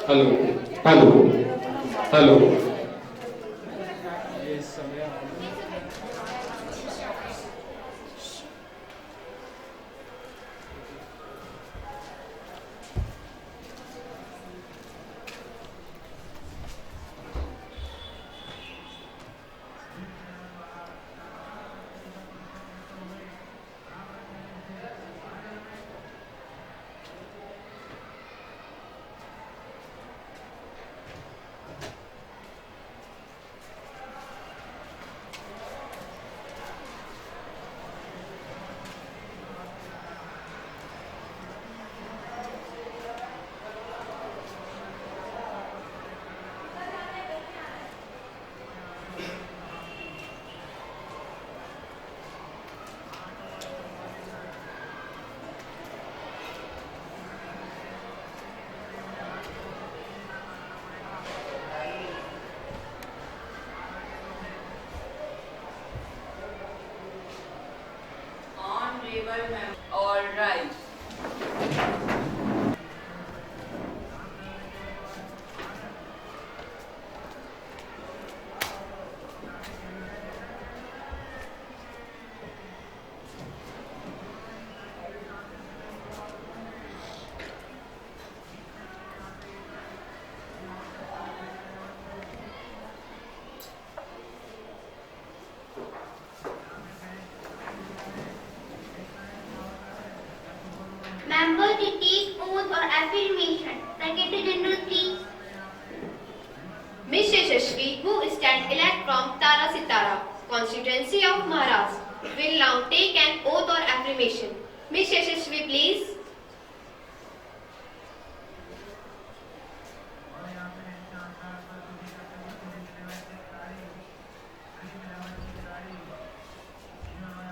Hello hello hello. All right. Members to take oath or affirmation. Secretary General, please. Ms. Yashasvi, who stands elect from Tara Sitara, constituency of Maharashtra, will now take an oath or affirmation. Ms. Yashasvi, please.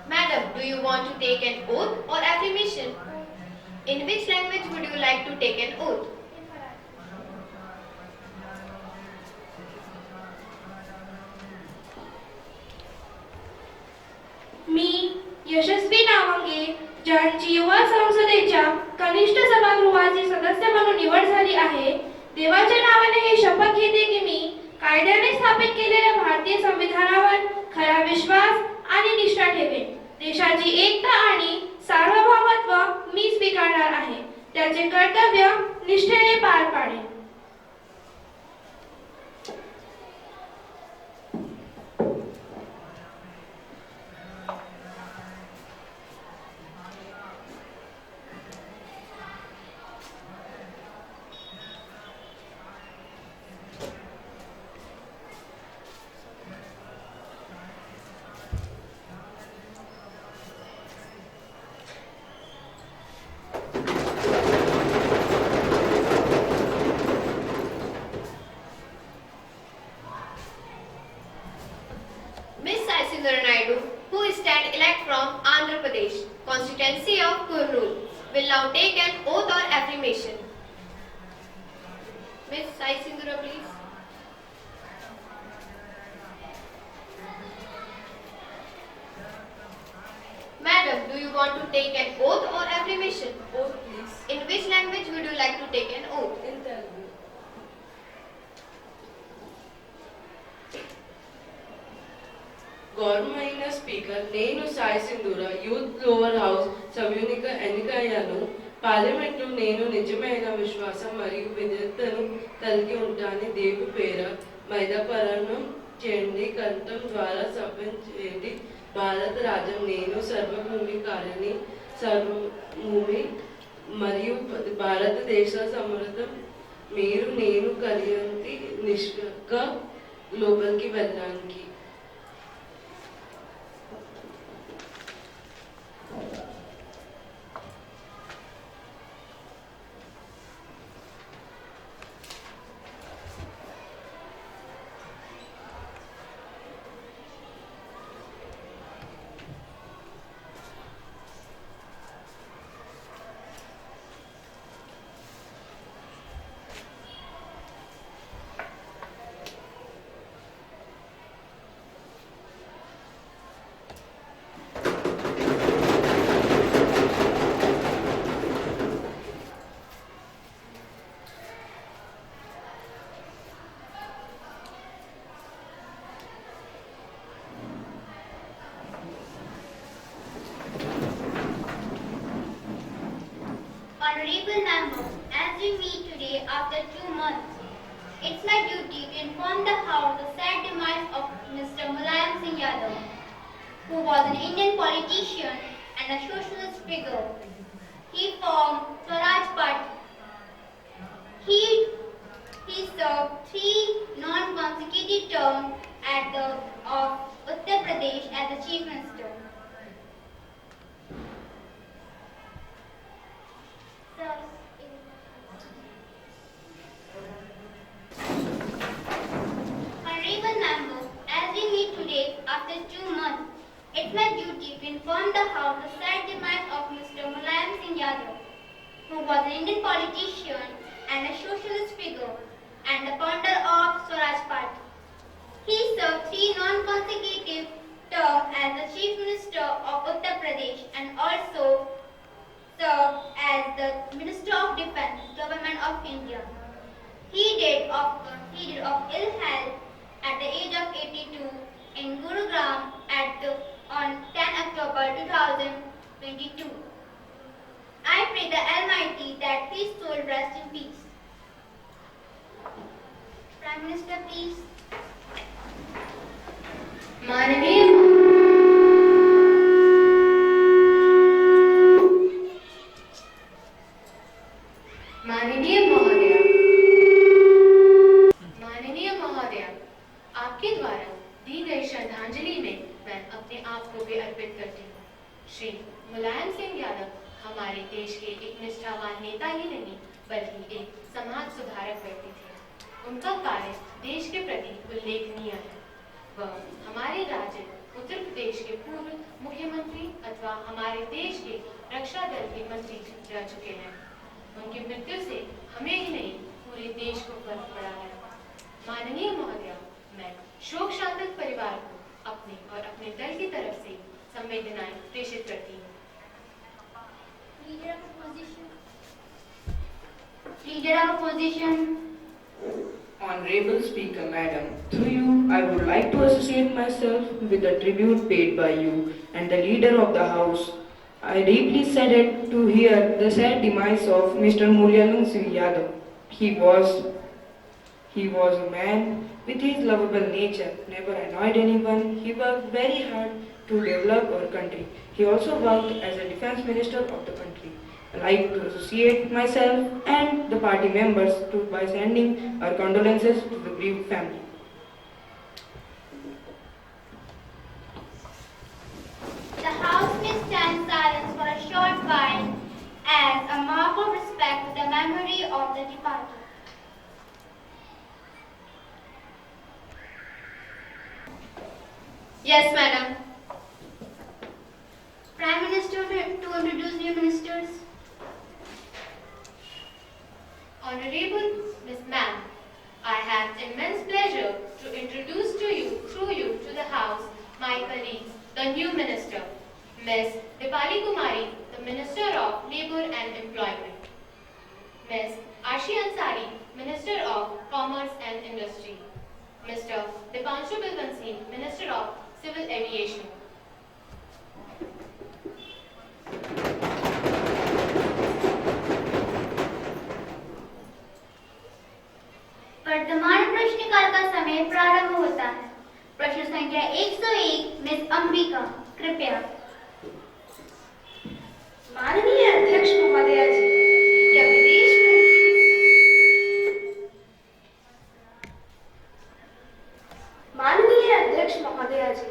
Madam, do you want to take an oath or affirmation? In which language would you like to take an oath? मी यशस्वी नावंगे, ज्यांची युवा संसदेच्या कनिष्ठ सभागृहाची सदस्य म्हणून निवड झाली आहे, देवाच्या नावाने हे शपथ घेते की मी कायद्याने स्थापित केलेल्या भारतीय संविधानावर खरा विश्वास आणि निष्ठा ठेवेन. देशाची एकता आणि सार्वभौमत्व मी स्वीकारणार आहे. त्याचे कर्तव्य निष्ठेने पार पाडेन. Ms. Saisindra Naidu, who stand elect from Andhra Pradesh, constituency of Kurnool, will now take an oath or affirmation. Ms. Saisindra, please. Madam, do you want to take an oath or affirmation? Oath, please. In which language would you like to take an oath? In Telugu. గౌరవమైన speaker, నేను సాయి సింధూర youth lower house సభ్యునిగా ఎన్నికయ్యాను. పార్లమెంట్లో నేను నిజమైన విశ్వాసం మరియు విధేయతను కలిగి ఉంటానని దేవుని పేర మైదాపరణం చేయండి. కంఠం ద్వారా సభ్యం చేయండి. భారత రాజ్యం నేను సర్వభూమికారిని, సర్వభూమి మరియు భారతదేశ సమర్థం మీరు నేను కలియంతి నిష్గా లోపలికి వెళ్ళడానికి. informed the House the sad demise of Mr. Mulayam Singh Yadav, who was an Indian politician and a socialist figure. He formed Swaraj Party. He served 3 non-consecutive terms of Uttar Pradesh as the Chief Minister. Honorable members, as we meet today after 2 months, it's my duty to inform the House the sad demise of Mr. Mulayam Singh Yadav, who was an Indian politician and a socialist figure and the founder of Swaraj Party. He served 3 non-consecutive terms as the Chief Minister of Uttar Pradesh and also served as the Minister of Defence, Government of India. He died of ill health at the age of 82 in Gurugram on 10 October 2022. I pray the Almighty that his soul rest in peace. Prime Minister, please. माननीय महोदय, आपके द्वारा दी गई श्रद्धांजलि में मैं अपने आप को भी अर्पित करती हूँ। श्री मुलायम सिंह यादव हमारे देश के एक निष्ठावान नेता ही नहीं बल्कि एक समाज सुधारक व्यक्ति थे। उनका कार्य देश के प्रति उल्लेखनीय है। वह हमारे राज्य उत्तर प्रदेश के पूर्व मुख्यमंत्री अथवा हमारे देश के रक्षा दल के मंत्री रह चुके हैं। उनकी मृत्यु से हमें ही नहीं पूरे देश को फर्क पड़ा है। माननीय महोदय, मैं शोक शांतक परिवार को अपने और अपने दल की तरफ से संवेदनाएं प्रेषित करती हूँ। Leader of Opposition. Honorable Speaker, Madam, through you, I would like to associate myself with the tribute paid by you and the Leader of the House. I deeply saddened to hear the sad demise of Mr. Mulayam Singh Yadav. He was a man with his lovable nature, never annoyed anyone. He worked very hard to develop our country. He also worked as a defense minister of the country. I like to associate myself and the party members by sending our condolences to the bereaved family. The House may stand silent for a short while as a mark of respect to the memory of the departed. Yes, madam. Prime Minister to introduce new ministers. Honorable Miss Ma'am, I have immense pleasure to introduce to you, through you, to the House, my colleagues, the new minister, Miss Dipali Kumari, the Minister of Labour and Employment, Miss Ashi Ansari, Minister of Commerce and Industry, Mr. Dipanshu Bilvansi, Minister of Civil Aviation. वर्तमान प्रश्नकाल का समय प्रारंभ होता है। प्रश्न संख्या 101 miss Ambika, कृपया। माननीय अध्यक्ष महोदया जी, क्या विदेश माननीय अध्यक्ष महोदया जी,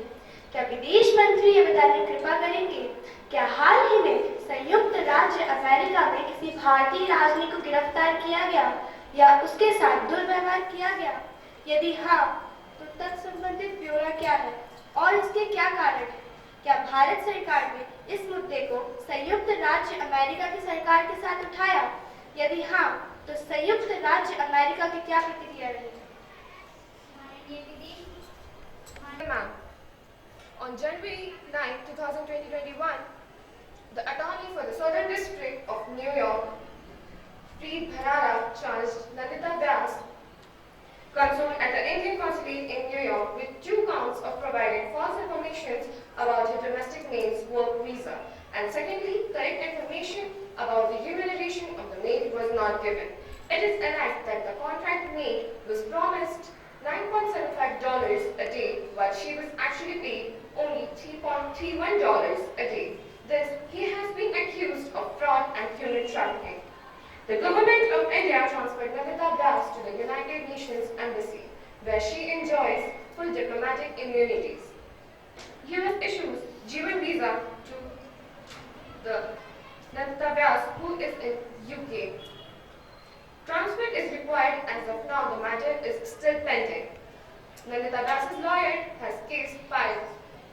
क्या विदेश मंत्री ये बताने कृपा करेंगे क्या हाल ही में संयुक्त राज्य अमेरिका में किसी भारतीय राजनयिक को गिरफ्तार किया गया या उसके साथ दुर्व्यवहार किया गया? यदि हाँ, तो तत्संबंधित ब्यौरा क्या है और इसके क्या कारण है? क्या भारत सरकार ने इस मुद्दे को संयुक्त राज्य अमेरिका की सरकार के साथ उठाया? यदि हाँ, तो संयुक्त राज्य अमेरिका की क्या प्रतिक्रिया रही? Ma'am, on January 9, 2021, the attorney for the Southern District of New York, Preet Bharara, charged Lalita Vyas, consul at the Indian Consulate in New York, with 2 counts of providing false information about her domestic maid's work visa, and secondly, correct information about the remuneration of the maid was not given. It is alleged that the contract maid was promised $9.75 a day, while she was actually paid only $3.31 a day. Thus, he has been accused of fraud and human trafficking. The government of India transferred Nandita Vyas to the United Nations Embassy, where she enjoys full diplomatic immunities. US issues G1 visa to the Nandita Vyas, who is in UK. Transfer is required as of now. The matter is still pending. Nandita Vyas's lawyer has case filed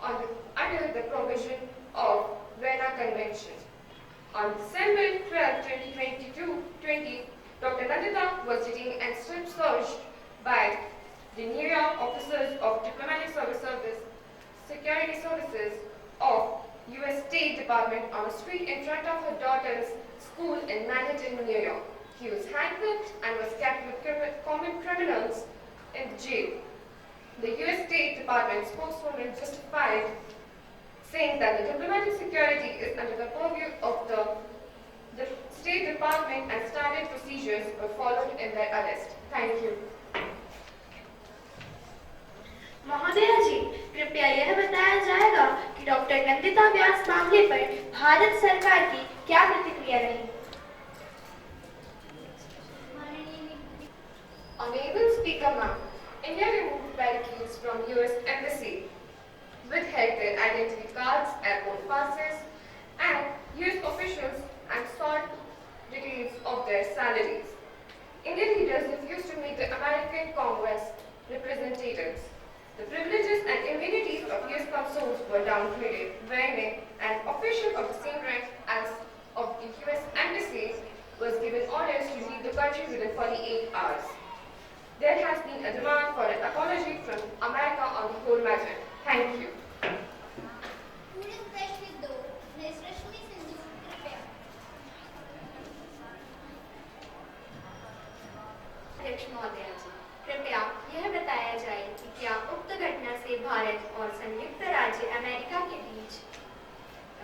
under the provision of Vienna Convention. On December 12, 2020, Dr. Nandita was detained and strip searched by the New York officers of Diplomatic Security Services of U.S. State Department on a street in front of her daughter's school in Manhattan, New York. He was handcuffed and was kept with common criminals in the jail. The U.S. State Department spokeswoman justified, saying that the diplomatic security is under the purview of the State Department and standard procedures were followed in their arrest. Thank you. महोदया जी, कृपया यह बताया जाएगा कि doctor Nandita व्यास मामले पर भारत सरकार की क्या प्रतिक्रिया रही? Honorable Speaker Ma'am, India removed barricades from US Embassy, withheld their identity cards, airport passes, and US officials and sought details of their salaries. Indian leaders refused to meet the American Congress representatives. The privileges and immunities of US consuls were downgraded, wherein an official of the same rank as of the US Embassy was given orders to leave the country within 48 hours. There has been a demand for an apology from America on the whole matter. Thank you. Student fresh with दो Ms. रश्मि सिंधु कृपया। अध्यक्ष महोदया जी, कृपया यह बताया जाए कि क्या उक्त घटना से भारत और संयुक्त राज्य अमेरिका के बीच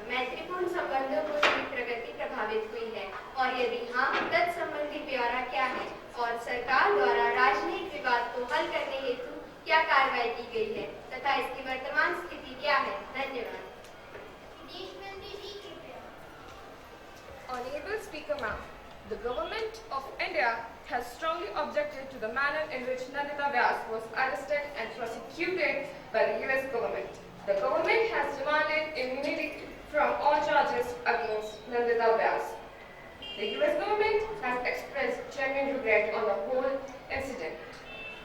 मैत्रीपूर्ण संबंधों की प्रगति प्रभावित हुई है, और यदि हाँ, तत्संबंधी ब्यौरा क्या है और सरकार द्वारा राजनयिक विवाद को हल करने हेतु क्या कार्रवाई की गई है तथा इसकी वर्तमान स्थिति क्या है? धन्यवाद। विदेश मंत्री जी कृपया। Honorable Speaker Ma'am, the government of India has strongly objected to the manner in which Nandita Vyas was arrested and prosecuted by the US government. The government has demanded immunity from all charges against Nandita Vyas. The US government has expressed genuine regret on the whole incident.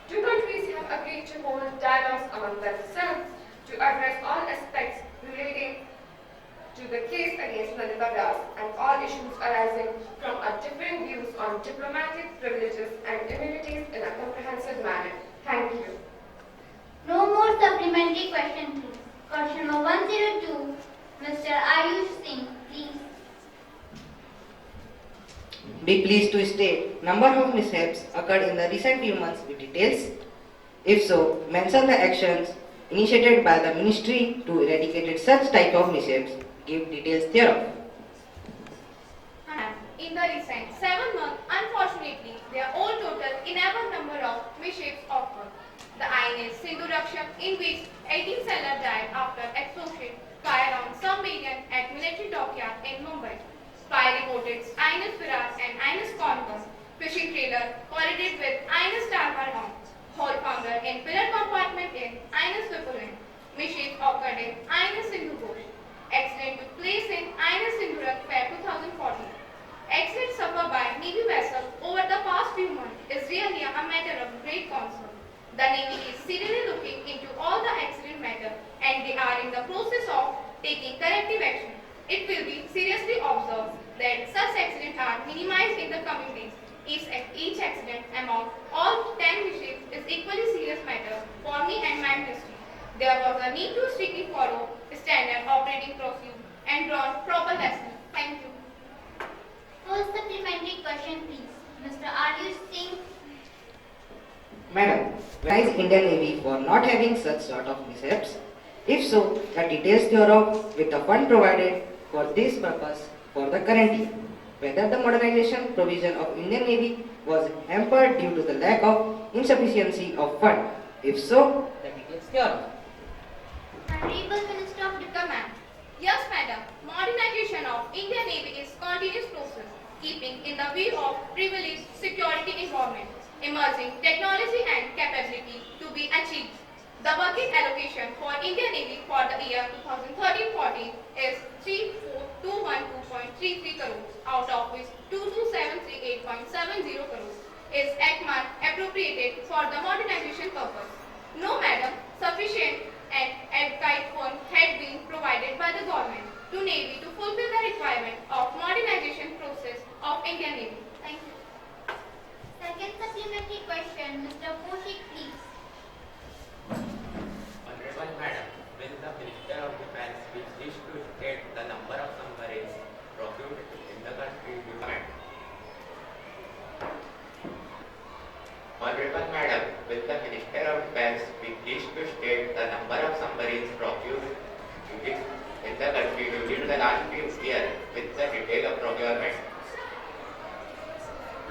Two countries have agreed to hold dialogues among themselves to address all aspects relating to the case against Nandita Vyas and all issues arising from our different views on diplomatic privileges and immunities in a comprehensive manner. Thank you. No more supplementary question, please. Question number 102, Mr. Ayush Singh, please. Be pleased to state number of mishaps occurred in the recent few months with details. If so, mention the actions initiated by the ministry to eradicate such type of mishaps. Give details thereof. In the recent 7 months, unfortunately, there are all total 11 number of mishaps occurred. The INS Sindhu Rakshak, in which 18 sailors died after explosion fire on submarine at military dockyard in Mumbai. Fire reported INS Virat and INS Conquest, fishing trailer collided with INS Starboard on, hole founder in pillar compartment in INS Vipuland. Mishaps occurred in INS Sindhu Ghosh. Accident took place in INS Sindhurak, Feb 2014. Accident suffered by Navy vessel over the past few months is really a matter of great concern. The Navy is seriously looking into all the accident matter and they are in the process of taking corrective action. It will be seriously observed that such accidents are minimized in the coming days. Each accident among all 10 mishaps is equally serious matter for me and my ministry. There was a need to strictly follow standard operating procedure and draw proper lessons. Thank you. First supplementary question, please. Mr. Ayush Singh. Madam, where is Indian Navy for not having such sort of mishaps? If so, the details thereof with the fund provided for this purpose for the current year. whether the modernization provision of Indian Navy was hampered due to the lack of insufficiency of fund. If so, the details hereof. Honorable Minister of Diplomat. Yes, madam. Modernization of Indian Navy is continuous process, keeping in the view of privileged security environment, emerging technology and capability to be achieved. The working allocation for Indian Navy for the year 2013-14 is 34212.33 crores, out of which 22738.70 crores is ACMAR appropriated for the modernization purpose. No, madam, sufficient and adequate fund had been provided by the government to Navy to fulfill the requirement of modernization process of Indian Navy. Thank you. Second supplementary question, Mr. Kaushik, please. Honorable Madam, will the Minister of Defence wish to state the number of submarines procured in the country demand? Honorable Madam, will the Minister of Defence wish to state the number of submarines procured in the country during the last few years with the detail of procurement?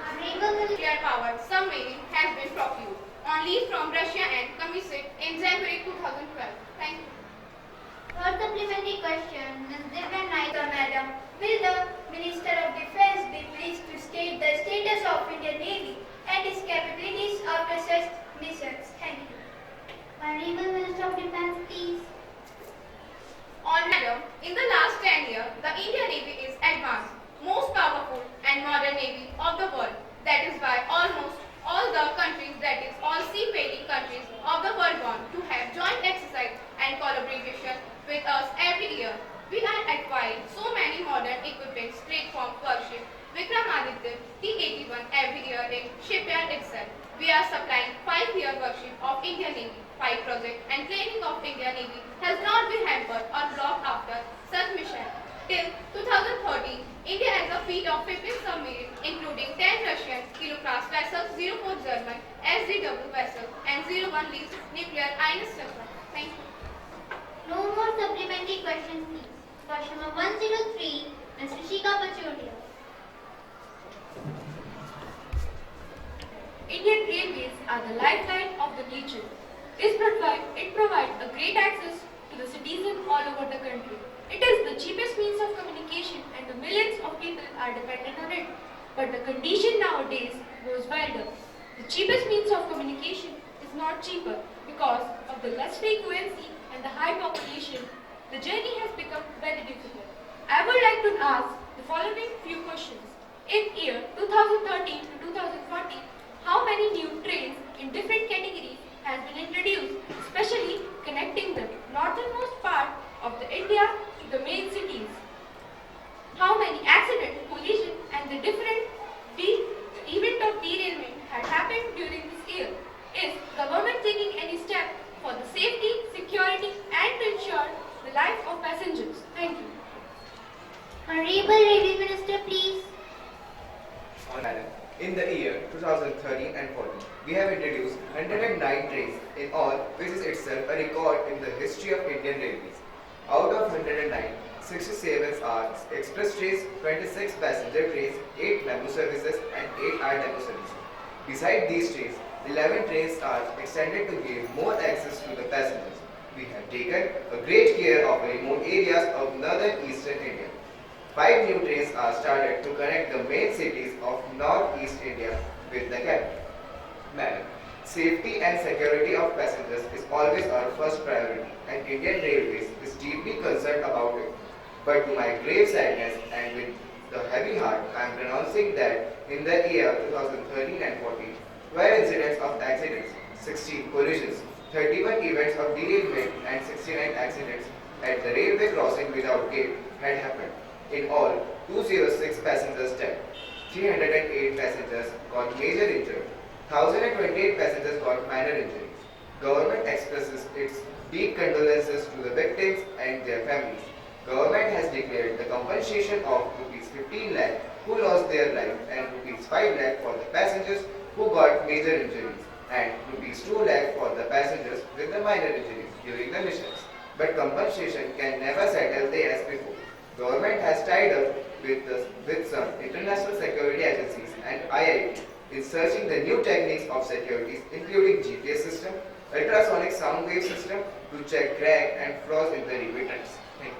Honorable Nuclear powered submarine has been procured only from Russia and commissioned in January 2012. Thank you. Third supplementary question, Ms. Divya Naik. Madam, will the Minister of Defence be pleased to state the status of Indian Navy and its capabilities after such missions? Thank you. Honorable Minister of Defence, please. Madam, in the last 10 years, the Indian Navy is advanced, most powerful and modern Navy of the world. That is why almost all the countries, that is all seafaring countries of the world want to have joint exercise and collaboration with us every year. We are acquiring so many modern equipment straight from warship Vikramaditya T-81 every year in shipyard itself. We are supplying 5-year warship of Indian Navy. 5 project and training of Indian Navy has not been hampered or blocked after such mission. Till 2013, India has a fleet of 15 submarines, including 10 Russian Kilo-class vessels, 04 German SDW vessels, and 01 Lee's nuclear INS vessel. Thank you. No more supplementary questions, please. Question number 103, Ms. Rishika Pachodia. Indian Railways are the lifeline of the nation. It provides a great access to the citizens all over the country. It is the cheapest means of communication and the millions of people are dependent on it. But the condition nowadays goes wilder. The cheapest means of communication is not cheaper because of the less frequency and the high population. The journey has become very difficult. I would like to ask the following few questions. In year 2013 to 2014, how many new trains in different categories has been introduced, especially connecting the northernmost part of the India to the main cities? How many accident, collision and the different event of derailment had happened during this year? Is government taking any step for the safety, security and to ensure the life of passengers? Thank you. Honorable Railway Minister, please. Madam, in the year 2013 and 14, we have introduced 109 trains in all, which is itself a record in the history of Indian Railways. Out of 109, 67 are express trains, 26 passenger trains, 8 memo services and 8 air demo services. Beside these trains, 11 trains are extended to give more access to the passengers. We have taken a great care of the remote areas of northern eastern India. 5 new trains are started to connect the main cities of northeast India with the capital. Madam, safety and security of passengers is always our first priority and Indian Railways is deeply concerned about it. But to my grave sadness and with the heavy heart, I am pronouncing that in the year 2013 and 14, 12 incidents of accidents, 16 collisions, 31 events of derailment and 69 accidents at the railway crossing without gate had happened. In all, 206 passengers died, 308 passengers got major injured, 1028 passengers got minor injuries. Government expresses its deep condolences to the victims and their families. Government has declared the compensation of rupees 15 lakh who lost their life and rupees 5 lakh for the passengers who got major injuries and rupees 2 lakh for the passengers with the minor injuries during the missions. But compensation can never settle the as before. Government has tied up with some international security agencies and IIT in searching the new techniques of securities, including GPS system, ultrasonic sound wave system to check crack and flaws in the remittance. Thank you.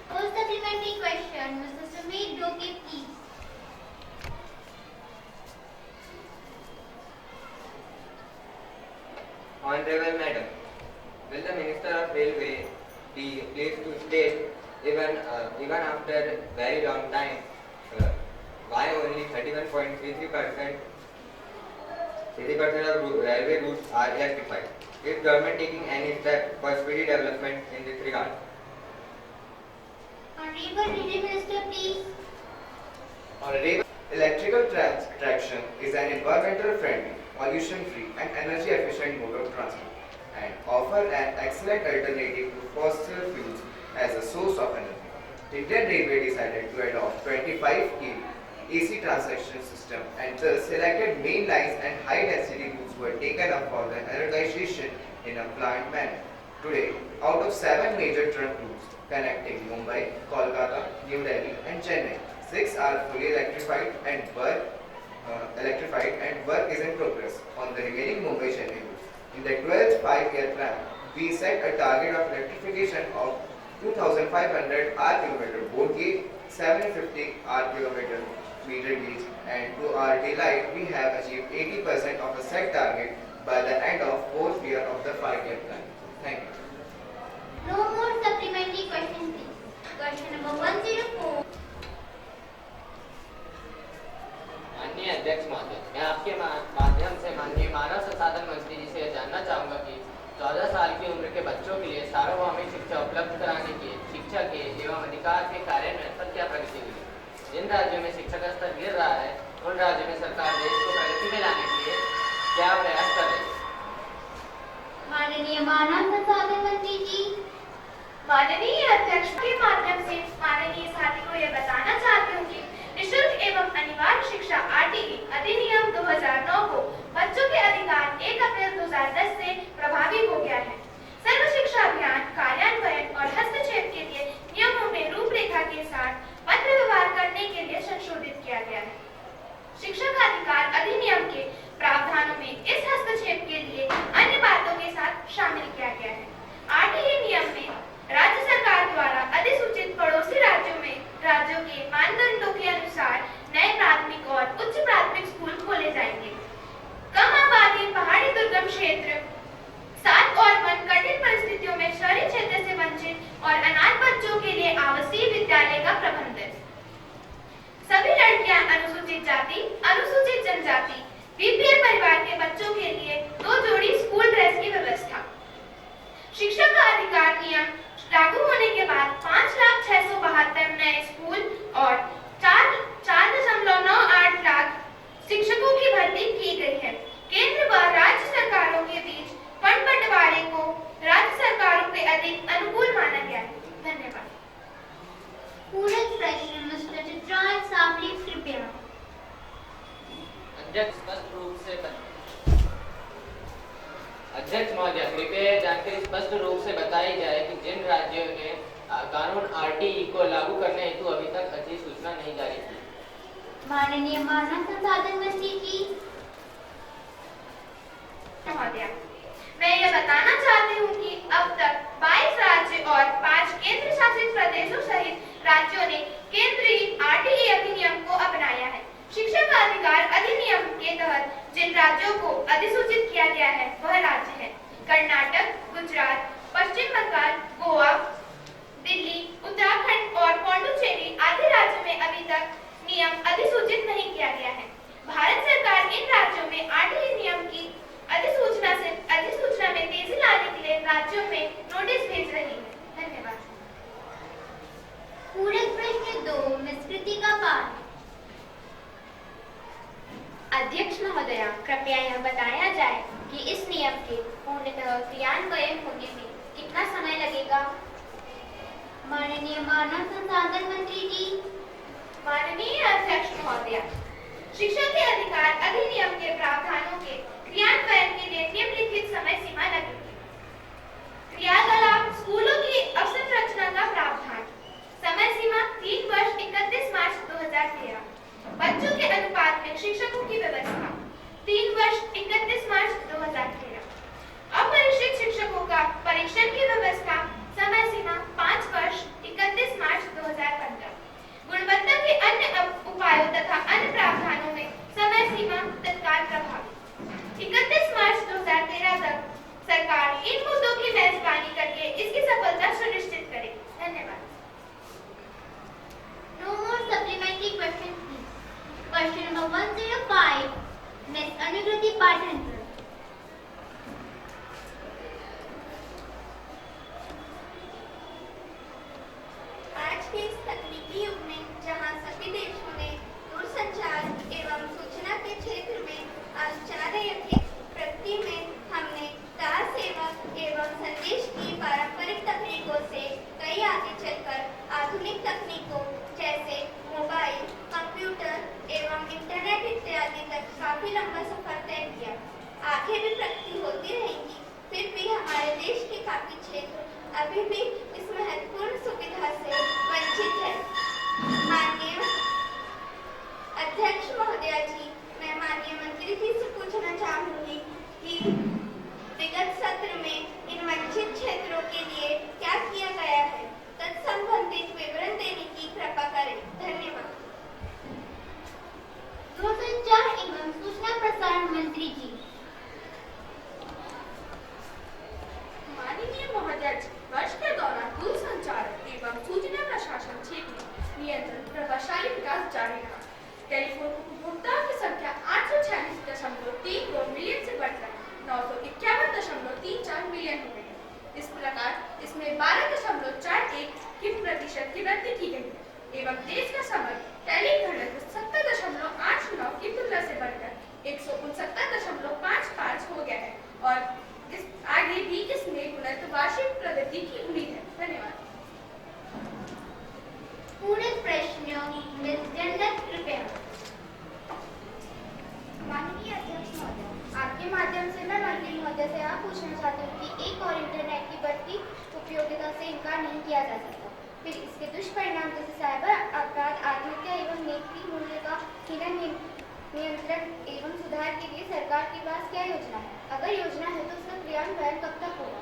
First supplementary question, Mr. Sameer Doke, please. Honorable Madam, will the Minister of Railway be pleased to state, even after very long time, why only 31.33% of railway routes are electrified? Is government taking any step for speedy development in this regard? Honorable Railway Minister, please. Honorable, electrical traction is an environmental friendly, pollution free and energy efficient mode of transport and offer an excellent alternative to fossil fuels as a source of energy. Indian Railway decided to adopt 25 kV AC transaction system and the selected main lines and high density routes were taken up for the energization in a planned manner. Today, out of 7 major trunk routes connecting Mumbai, Kolkata, New Delhi and Chennai, 6 are fully electrified and work is in progress on the remaining Mumbai-Chennai routes. In the 12th 5-year plan, we set a target of electrification of 2,500 R-km board gauge, 750 R-km meter gauge, and to our delight, we have achieved 80% of the set target by the end of 4th year of the 5-year plan. Thank you. No more supplementary questions, please. Question number 104. माननीय अध्यक्ष महोदय, मैं आपके माध्यम से माननीय मानव संसाधन मंत्री जी से जानना चाहूँगा कि 14 साल की उम्र के बच्चों के लिए सार्वभौमिक शिक्षा उपलब्ध कराने के शिक्षा के एवं अधिकार के कार्यान्वयन पर क्या प्रगति हुई? जिन राज्यों में शिक्षा का स्तर गिर रहा है, उन राज्यों में सरकार देश को प्रगति में लाने के लिए क्या प्रयास कर रही है? माननीय मानव संसाधन मंत्री जी। माननीय अध्यक्ष के माध्यम से माननीय साथी को यह बताना चाहती हूँ कि निःशुल्क एवं अनिवार्य शिक्षा आरटीई अधिनियम 2009 को बच्चों के अधिकार 1 अप्रैल 2010 से प्रभावी हो गया है। सर्व शिक्षा अभियान कार्यान्वयन और हस्तक्षेप के लिए नियमों में रूपरेखा के साथ पत्र व्यवहार करने के लिए संशोधित किया गया है। शिक्षा का अधिकार अधिनियम के प्रावधानों में इस हस्तक्षेप के लिए अन्य बातों के साथ शामिल किया गया है। आरटीई नियम में राज्य सरकार द्वारा अधिसूचित पड़ोसी राज्यों के मानदंडों के अनुसार नए प्राथमिक और उच्च प्राथमिक स्कूल खोले जाएंगे। कम आबादी पहाड़ी दुर्गम क्षेत्र 7 और वन कठिन परिस्थितियों में शहरी क्षेत्र से वंचित और अनाथ बच्चों के लिए आवासीय विद्यालय का प्रबंधन। सभी लड़कियां अनुसूचित जाति, अनुसूचित जनजाति, बीपीएल परिवार के बच्चों के लिए 2 जोड़ी स्कूल ड्रेस की व्यवस्था। शिक्षा का अधिकार नियम लागू होने के बाद 5,672 नए स्कूल और 4.98 लाख शिक्षकों की भर्ती की गई है। केंद्र व राज्य सरकारों के बीच फंड बंटवारे को राज्य सरकारों के अधिक अनुकूल माना गया है। धन्यवाद। पूरक प्रश्न मिस्टर चित्रांश सावली कृपया। अध्यक्ष महोदय, कृपया जानकारी स्पष्ट रूप से बताई जाए कि जिन राज्यों ने कानून आरटीई को लागू करने हेतु अभी तक अधिसूचना नहीं जारी की। माननीय मानव संसाधन मंत्री जी। महोदय, मैं यह बताना चाहती हूँ कि अब तक 22 राज्य और 5 केंद्र शासित प्रदेशों सहित राज्यों ने केंद्रीय आरटीई अधिनियम को अपनाया है। शिक्षा का अधिकार अधिनियम के तहत जिन राज्यों को अधिसूचित किया गया है वह राज्य है कर्नाटक, गुजरात, पश्चिम बंगाल, गोवा, दिल्ली, उत्तराखंड और पौंडुचेरी आदि राज्यों में अभी तक नियम अधिसूचित नहीं किया गया है। भारत सरकार इन राज्यों में आरटीई नियम की अधिसूचना में तेजी लाने के लिए राज्यों में नोटिस भेज रही है। धन्यवाद। पूरक प्रश्न 2 मिस कृतिका पाल। अध्यक्ष महोदया, कृपया यह बताया जाए कि इस नियम के पूर्णतः क्रियान्वयन होने में कितना समय लगेगा? माननीय मानव संसाधन मंत्री जी। माननीय अध्यक्ष महोदया, शिक्षा के अधिकार अधिनियम के प्रावधानों के क्रियान्वयन के लिए निम्नलिखित समय सीमा लगेगी। क्रियाकलाप अभिवृद्धी पाठांतर। आज के इस तकनीकी युग में जहां सभी देशों ने दूरसंचार एवं सूचना के क्षेत्र में आश्चर्यजनक प्रगति में हमने तार सेवा एवं संदेश की पारंपरिक तकनीकों से कई आगे चलकर आधुनिक तकनीकों जैसे मोबाइल, कंप्यूटर एवं इंटरनेट इत्यादि तक काफी लंबा सफर तय किया। आगे भी प्रगति होती रहेगी, फिर भी हमारे देश के काफी क्षेत्र अभी भी इस महत्वपूर्ण सुविधा से वंचित है। माननीय अध्यक्ष महोदया जी, मैं माननीय मंत्री जी से पूछना चाहूंगी कि विगत सत्र में इन वंचित क्षेत्रों के लिए क्या किया गया है, तत्संबंधित विवरण देने की कृपा करें। धन्यवाद। दूरसंचार एवं सूचना प्रसारण मंत्री जी। माननीय महोदया जी, वर्ष के दौरान दूरसंचार एवं सूचना प्रशासन क्षेत्र में नियंत्रण प्रभावशाली विकास जारी रहा। टेलीफोन उपभोक्ताओं की संख्या 846.32 मिलियन से बढ़कर 951.34 मिलियन हो गई है। इस प्रकार इसमें 12.41 की वृद्धि की गई है एवं देश का समग्र टेली घनत्व 70.89 की तुलना से बढ़कर 169.55 हो गया है और इस आगे भी इसमें गुणत्व वार्षिक प्रगति की उम्मीद है। धन्यवाद। पूरे प्रश्न मिस जन्नत कृपया। माननीय अध्यक्ष महोदय, आपके माध्यम से मैं मंत्री महोदय से यह पूछना चाहती हूँ कि एक और इंटरनेट की बढ़ती उपयोगिता से इनकार नहीं किया जा सकता। फिर इसके दुष्परिणाम जैसे साइबर अपराध, आत्महत्या एवं नैतिक मूल्य का हीन नियंत्रण एवं सुधार के लिए सरकार के पास क्या योजना है? अगर योजना है तो उसका क्रियान्वयन कब तक होगा?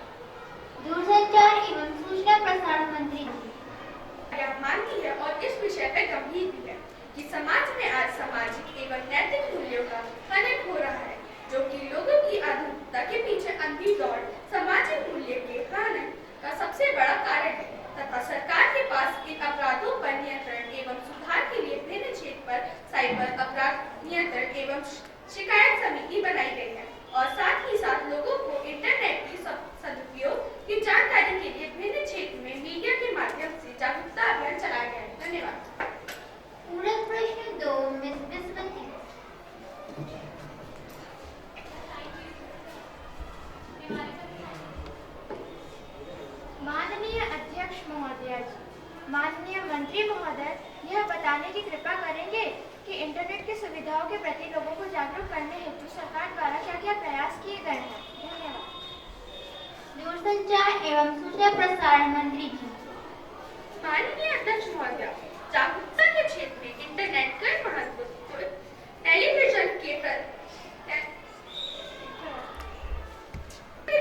दूरसंचार एवं सूचना प्रसारण मंत्री जी। यह माननीय है और इस विषय पर गंभीर भी है कि समाज में आज सामाजिक एवं नैतिक मूल्यों का हनन हो रहा है, जो कि लोगों की आधुनिकता के पीछे अंधी दौड़ सामाजिक मूल्य के हनन का सबसे बड़ा कारण है तथा सरकार के पास इन अपराधों पर नियंत्रण एवं सुधार के लिए विभिन्न क्षेत्र पर साइबर अपराध नियंत्रण एवं शिकायत समिति बनाई गई है और साथ ही साथ लोगों को इंटरनेट की सदुपयोग की जानकारी के लिए विभिन्न क्षेत्र में मीडिया के माध्यम से जागरूकता अभियान चलाया गया है। धन्यवाद। पूरक प्रश्न 2 मिस बिस्मती। माननीय अध्यक्ष महोदय जी, माननीय मंत्री महोदय, यह बताने की कृपा करेंगे कि इंटरनेट की सुविधाओं के प्रति लोगों को जागरूक करने हेतु सरकार द्वारा क्या क्या प्रयास किए गए हैं? धन्यवाद। दूरसंचार एवं सूचना प्रसारण मंत्री जी। माननीय अध्यक्ष महोदय, जागरूकता के क्षेत्र में इंटरनेट का महत्व टेलीविजन के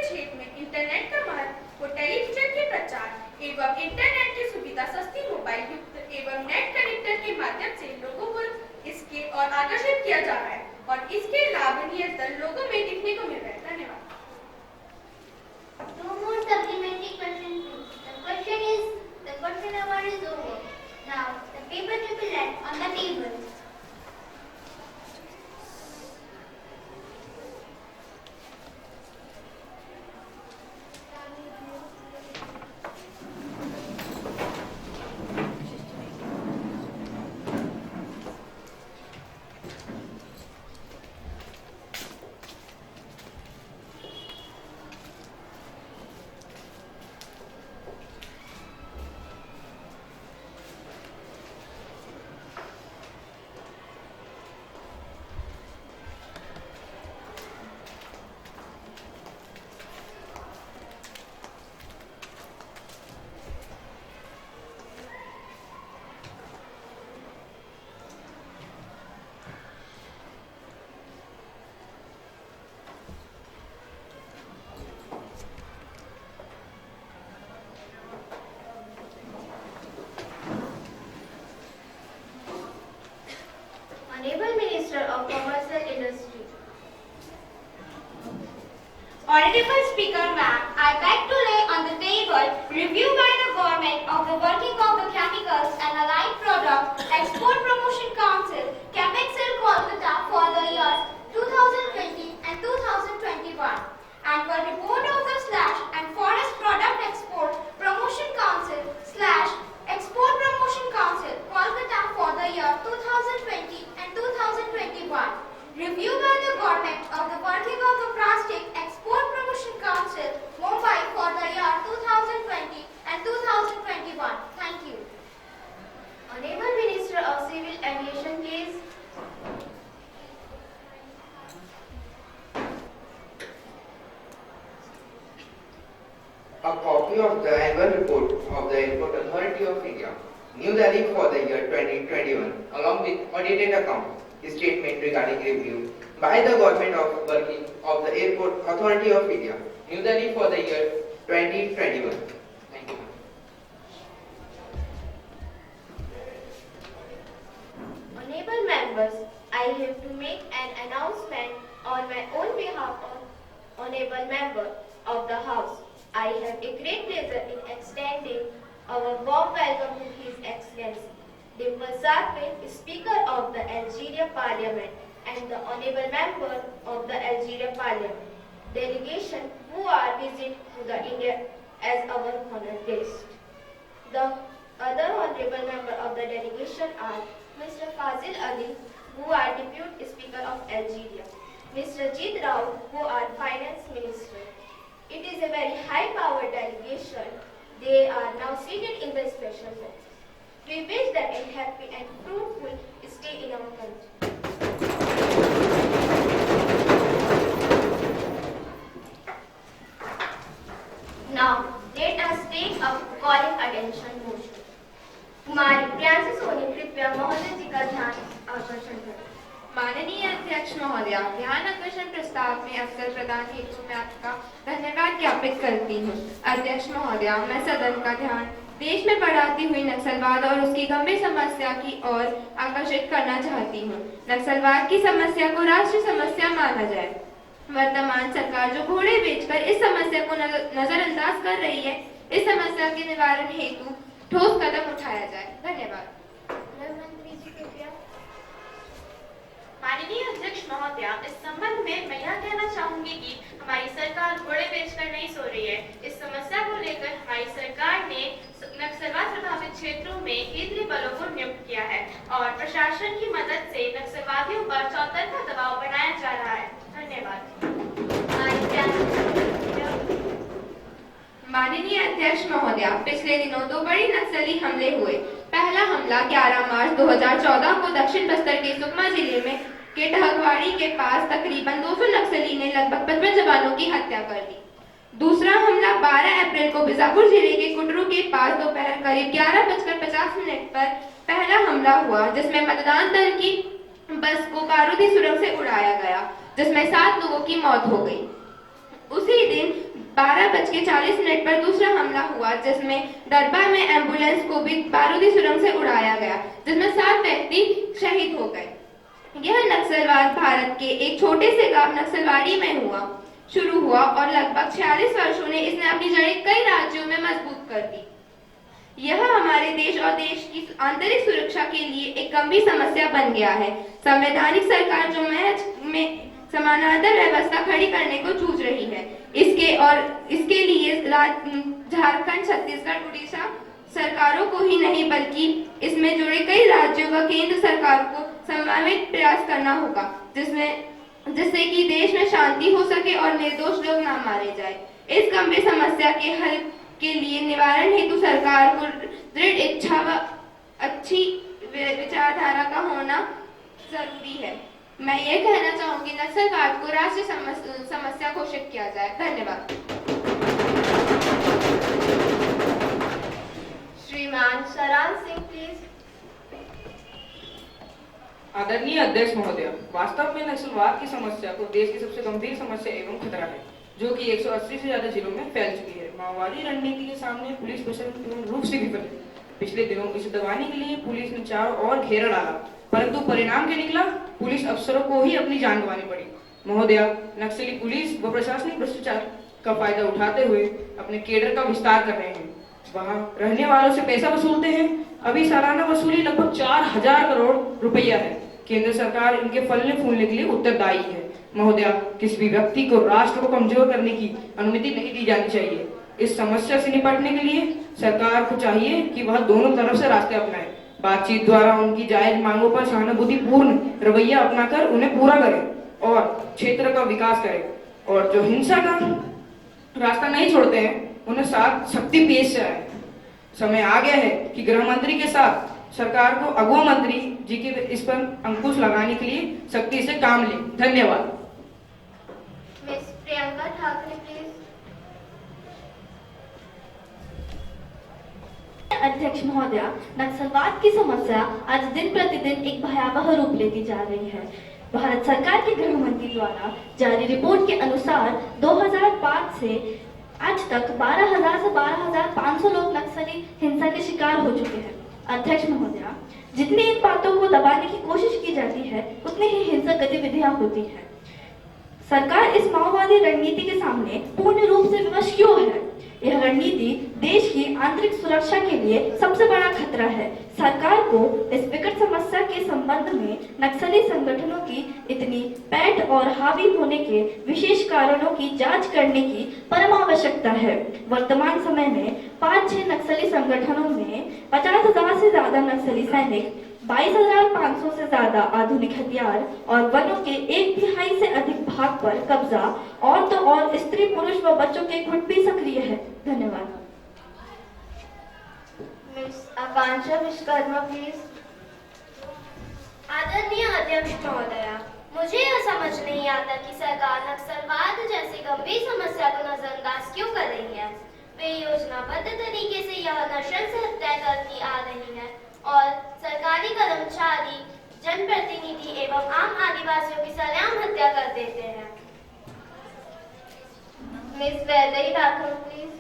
क्षेत्र में इंटरनेट का महत्व टेलीविजन के प्रचार एवं इंटरनेट की सुविधा सस्ती मोबाइल युक्त एवं नेट कनेक्टर के माध्यम से लोगों को इसके और आकर्षित किया जा रहा है और इसके लाभ निरंतर लोगों में दिखने को मिल रहा है। धन्यवाद। No more supplementary questions. The question hour is over. Now the paper to be left on the table. Honorable Minister of Commercial Industry. Honorable Speaker, ma'am, I beg to lay on the table review by the government of the working of the Chemicals and Allied Products Export Promotion Council, CAPEXL Kolkata for the years 2020 a copy of the annual report of the Airport Authority of India, New Delhi for the year 2021, along with audited account statement regarding review by the government of working of the Airport Authority of India, New Delhi for the year 2021. Thank you. Honorable members, I have to make an announcement on my own behalf of honorable member of the House. I have a great pleasure in extending our warm welcome to His Excellency Dimple Sarpin, Speaker of the Algeria Parliament, and the honorable member of the Algeria Parliament delegation who are visiting to the India as our honored guest. The other honorable member of the delegation are Mr. Fazil Ali, who are Deputy Speaker of Algeria, Mr. Jit Rao, who are Finance Minister. It is a very high-powered delegation. They are now seated in the special box. We wish them a happy and fruitful stay in our country. Now, let us take up calling attention motion. कुमारी प्रियांशी सोनी कृपया महोदय जी का ध्यान आकर्षण करें। माननीय अध्यक्ष महोदया, ध्यान आकर्षण प्रस्ताव में अवसर प्रदान हेतु मैं आपका धन्यवाद ज्ञापित करती हूँ। अध्यक्ष महोदया, मैं सदन का ध्यान देश में बढ़ाती हुई नक्सलवाद और उसकी गंभीर समस्या की ओर आकर्षित करना चाहती हूँ। नक्सलवाद की समस्या को राष्ट्रीय समस्या माना जाए। वर्तमान सरकार जो घोड़े बेचकर इस समस्या को नजरअंदाज कर रही है, इस समस्या के निवारण हेतु ठोस कदम उठाया जाए। धन्यवाद। माननीय अध्यक्ष महोदया, इस संबंध में मैं यह कहना चाहूंगी कि हमारी सरकार घोड़े बेचकर नहीं सो रही है। इस समस्या को लेकर हमारी सरकार ने नक्सलवाद प्रभावित क्षेत्रों में केंद्रीय बलों को नियुक्त किया है और प्रशासन की मदद से नक्सलवादियों पर चौतरफा दबाव बनाया जा रहा है। धन्यवाद। माननीय अध्यक्ष महोदया, पिछले दिनों दो बड़ी नक्सली हमले हुए। पहला हमला 11 मार्च 2014 को दक्षिण बस्तर के सुकमा जिले में केटहगवाड़ी के पास तकरीबन 200 नक्सली ने लगभग 55 जवानों की हत्या कर दी। दूसरा हमला 12 अप्रैल को बीजापुर जिले के कुटरू के पास दोपहर करीब 11:50 पर पहला हमला हुआ, जिसमें मतदान दल की बस को बारूदी सुरंग से उड़ाया गया, जिसमें 7 लोगों की मौत हो गई। उसी दिन 12:40 पर दूसरा हमला हुआ, जिसमें दरबा में एम्बुलेंस को भी बारूदी सुरंग से उड़ाया गया, जिसमें 7 व्यक्ति शहीद हो गए। यह नक्सलवाद भारत के एक छोटे से गांव नक्सलवाड़ी में शुरू हुआ और लगभग 46 वर्षों ने इसने अपनी जड़ें कई राज्यों में मजबूत कर दी। यह हमारे देश और देश की आंतरिक सुरक्षा के लिए एक गंभीर समस्या बन गया है। संवैधानिक सरकार जो मैच में समानांतर व्यवस्था खड़ी करने को जूझ रही है, इसके लिए झारखंड, छत्तीसगढ़, उड़ीसा सरकारों को ही नहीं बल्कि इसमें जुड़े कई राज्यों व केंद्र सरकार को समन्वित प्रयास करना होगा, जिससे कि देश में शांति हो सके और निर्दोष लोग न मारे जाए। इस गंभीर समस्या के हल के लिए निवारण हेतु सरकार को दृढ़ इच्छा व अच्छी विचारधारा का होना जरूरी है। मैं ये कहना चाहूंगी, नक्सलवाद को राष्ट्रीय समस्या घोषित किया जाए। धन्यवाद। श्रीमान शरण सिंह प्लीज। आदरणीय अध्यक्ष महोदय, वास्तव में नक्सलवाद की समस्या को देश की सबसे गंभीर समस्या एवं खतरा है, जो कि 180 से ज्यादा जिलों में फैल चुकी है। माओवादी रणनीति के सामने पुलिस प्रशासन पूर्ण रूप से विफल है। पिछले दिनों इसे दबाने के लिए पुलिस ने चारों ओर घेरा डाला, परंतु परिणाम क्या निकला? पुलिस अफसरों को ही अपनी जान गंवानी पड़ी। महोदया, नक्सली पुलिस व प्रशासनिक भ्रष्टाचार का फायदा उठाते हुए अपने केडर का विस्तार कर रहे हैं। वहां रहने वालों से पैसा वसूलते हैं। अभी सालाना वसूली लगभग 4000 करोड़ रुपया है। केंद्र सरकार इनके फलने फूलने के लिए उत्तरदायी है। महोदया, किसी भी व्यक्ति को राष्ट्र को कमजोर करने की अनुमति नहीं दी जानी चाहिए। इस समस्या से निपटने के लिए सरकार को चाहिए कि वह दोनों तरफ से रास्ते अपनाए। बातचीत द्वारा उनकी जायज मांगों पर सहानुभूतिपूर्ण रवैया अपनाकर उन्हें पूरा करे और क्षेत्र का विकास करे, और जो हिंसा का रास्ता नहीं छोड़ते हैं उन्हें साथ शक्ति पेश से आए। समय आ गया है कि गृह मंत्री के साथ सरकार को अगुआ मंत्री जी के इस पर अंकुश लगाने के लिए सख्ती से काम ले। धन्यवाद। Miss Priyanka Thackeray please. अध्यक्ष महोदया, नक्सलवाद की समस्या आज दिन प्रतिदिन एक भयावह रूप लेती जा रही है। भारत सरकार के गृह मंत्री द्वारा जारी रिपोर्ट के अनुसार 2005 से आज तक 12,000 से 12,500 लोग नक्सली हिंसा के शिकार हो चुके हैं। अध्यक्ष महोदया, जितनी इन बातों को दबाने की कोशिश की जाती है, उतनी ही हिंसक गतिविधियां होती हैं। सरकार इस माओवादी रणनीति के सामने पूर्ण रूप से विवश क्यों है? यह रणनीति देश की आंतरिक सुरक्षा के लिए सबसे बड़ा खतरा है। सरकार को इस विकट समस्या के संबंध में नक्सली संगठनों की इतनी पैठ और हावी होने के विशेष कारणों की जांच करने की परम आवश्यकता है। वर्तमान समय में 5-6 नक्सली संगठनों में 50,000 से ज्यादा नक्सली सैनिक, 22,500 से ज्यादा आधुनिक हथियार और वनों के 1/3 से अधिक भाग पर कब्जा और तो और स्त्री, पुरुष व बच्चों के गुट भी सक्रिय है। धन्यवाद। Miss Akanksha Vishwakarma please. आदरणीय अध्यक्ष महोदया, मुझे यह समझ नहीं आता कि सरकार नक्सलवाद जैसी गंभीर समस्या को नजरअंदाज क्यों कर रही है। वे योजनाबद्ध तरीके से यह नस्ल से हत्या करती आ रही है और सरकारी कर्मचारी, जनप्रतिनिधि एवं आम आदिवासियों की सरेआम हत्या कर देते हैं। Miss Vaidehi Rathore please.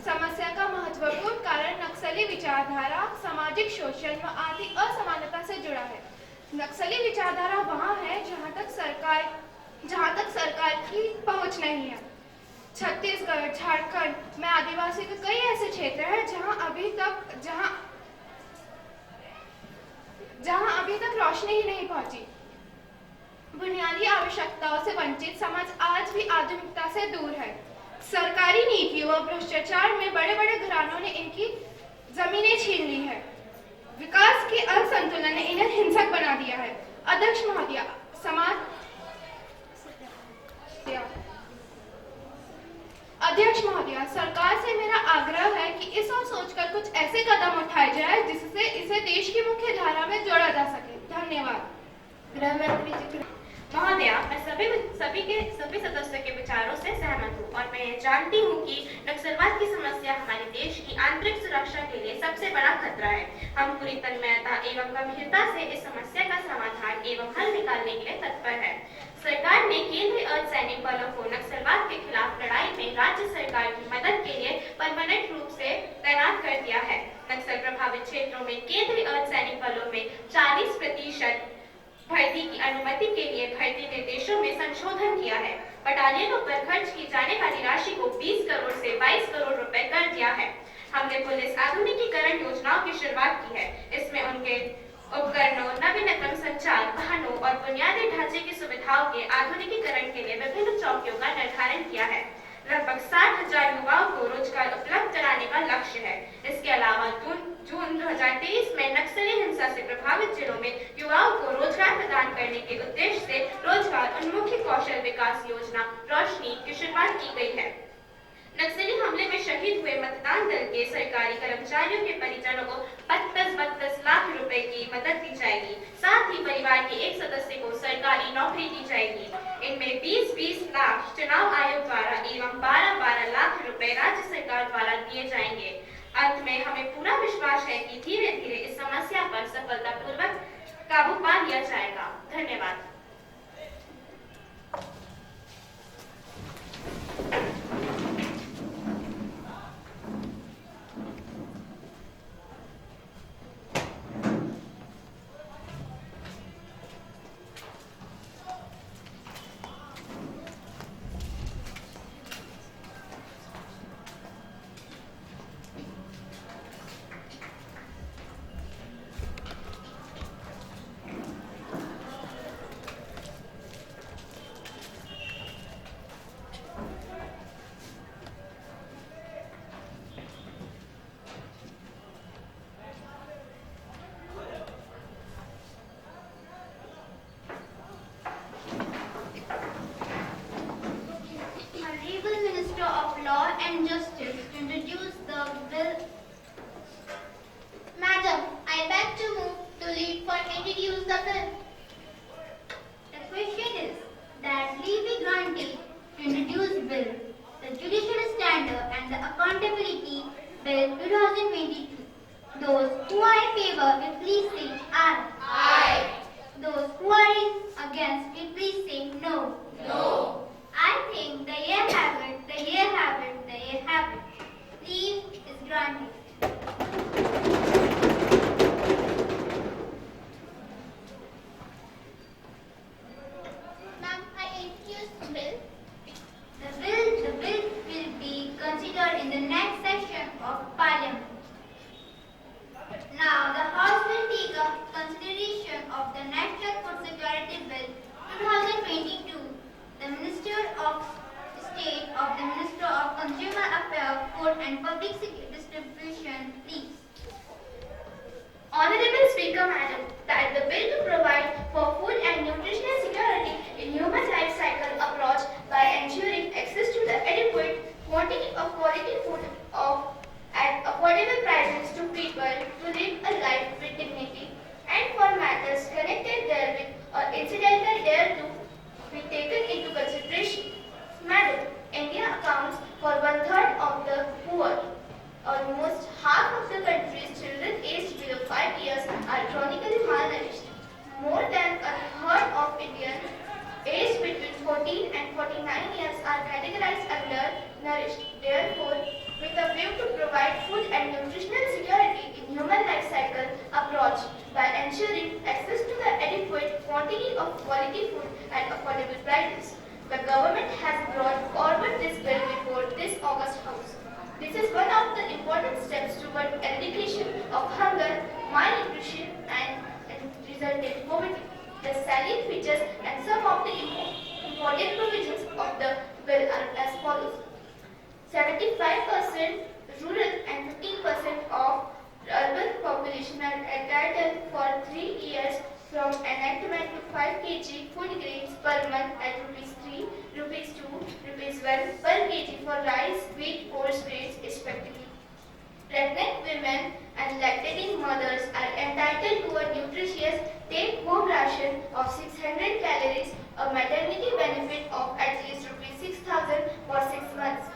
समस्या का महत्वपूर्ण कारण नक्सली विचारधारा, सामाजिक शोषण व आर्थिक असमानता से जुड़ा है। नक्सली विचारधारा वहाँ है जहाँ तक सरकार की पहुँच नहीं है। छत्तीसगढ़, झारखंड में आदिवासी के कई ऐसे क्षेत्र हैं जहाँ अभी तक रोशनी ही नहीं पहुंची। बुनियादी आवश्यकताओं से वंचित समाज आज भी आधुनिकता से दूर है। सरकारी नीतियों व भ्रष्टाचार में बड़े बड़े घरानों ने इनकी जमीनें छीन ली है। विकास के असंतुलन ने इन्हें हिंसक बना दिया है। अध्यक्ष महोदया, सरकार से मेरा आग्रह है कि इस और सोचकर कुछ ऐसे कदम उठाए जाए जिससे इसे देश की मुख्य धारा में जोड़ा जा सके। धन्यवाद। गृह मंत्री जी। महोदया, मैं सभी सदस्यों के विचारों से सहमत हूँ और मैं ये जानती हूँ कि नक्सलवाद की समस्या हमारे देश की आंतरिक सुरक्षा के लिए सबसे बड़ा खतरा है। हम पूरी तन्मयता एवं गंभीरता से इस समस्या का समाधान एवं हल निकालने के लिए तत्पर है। सरकार ने केंद्रीय अर्धसैनिक बलों को नक्सलवाद के खिलाफ लड़ाई में राज्य सरकार की मदद के लिए परमानेंट रूप से तैनात कर दिया है। नक्सल प्रभावित क्षेत्रों में केंद्रीय अर्धसैनिक बलों में 40% भर्ती की अनुमति के लिए भर्ती निर्देशों में संशोधन किया है। बटालियनों पर खर्च की जाने वाली राशि को 20 करोड़ से 22 करोड़ रुपए कर दिया है। हमने पुलिस आधुनिकीकरण योजनाओं की शुरुआत की है। इसमें उनके उपकरणों, नवीनतम संचार वाहनों और बुनियादी ढांचे की सुविधाओं के आधुनिकीकरण के लिए विभिन्न चौकियों का निर्धारण किया है। लगभग 60,000 युवाओं को रोजगार उपलब्ध कराने का लक्ष्य है। इसके अलावा जून 2023 में नक्सली हिंसा से प्रभावित जिलों में युवाओं को रोजगार प्रदान करने के उद्देश्य से रोजगार उन्मुखी कौशल विकास योजना रोशनी की शुरुआत की गई है। नक्सली हमले में शहीद हुए मतदान दल के सरकारी कर्मचारियों के परिजनों को 32 लाख रुपए की मदद दी जाएगी। साथ ही परिवार के एक सदस्य को सरकारी नौकरी दी जाएगी। इनमें 20-20 लाख चुनाव आयोग द्वारा एवं 12-12 लाख रुपए राज्य सरकार द्वारा दिए जाएंगे। अंत में हमें पूरा विश्वास है कि धीरे धीरे इस समस्या पर सफलतापूर्वक काबू पा लिया जाएगा। धन्यवाद। Hearing against, will please say no. No. I think the year have it, the year have it, the year have it. Leave is granted. Ma'am, I introduce the bill. The bill will be considered in the next session of Parliament. Now, the House will take up consideration of the National Food Security Bill 2022. The Minister of State of the Minister of Consumer Affairs, Food and Public Distribution, please. Honorable Speaker, Madam, that the bill to provide for food and nutritional security in human life cycle approach by ensuring access to the adequate quantity of quality food at affordable prices to people to live a life with dignity, and for matters connected therewith or incidental thereto be taken into consideration. Madam, India accounts for 1/3 of the poor. Almost half of the country's children aged below 5 years are chronically malnourished. More than a third of Indians aged between 14 and 49 years are categorized undernourished. Therefore, with a view to provide food and nutritional security in human life cycle approach by ensuring access to the adequate quantity of quality food at affordable prices, the government has brought forward this bill before this August House. This is one of the important steps toward eradication of hunger, malnutrition, and resultant poverty. The salient features and some of the important provisions of the bill are as follows. 75% rural and 15% of urban population are entitled for 3 years from enactment to 5 kg food grains per month at ₹3, ₹2, ₹1 per kg for rice, wheat, coarse grains respectively. Pregnant women and lactating mothers are entitled to a nutritious take-home ration of 600 calories, a maternity benefit of at least ₹6,000 for 6 months.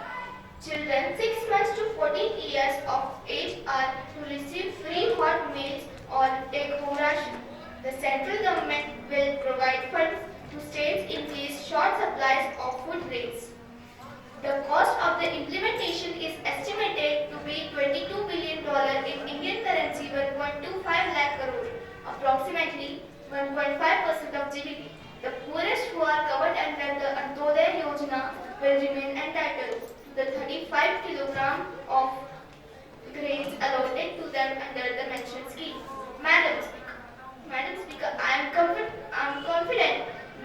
Children 6 months to 14 years of age are to receive free hot meals or take-home ration. The central government will provide funds to states in case short supplies of food grains. The cost of the implementation is estimated to be $22 billion in Indian currency, 1.25 lakh crore, approximately 1.5% of GDP. The poorest who are covered under the Antyodaya Yojana will remain entitled to the 35 kg of grains allotted to them under the mentioned scheme. Madam Speaker, I am confident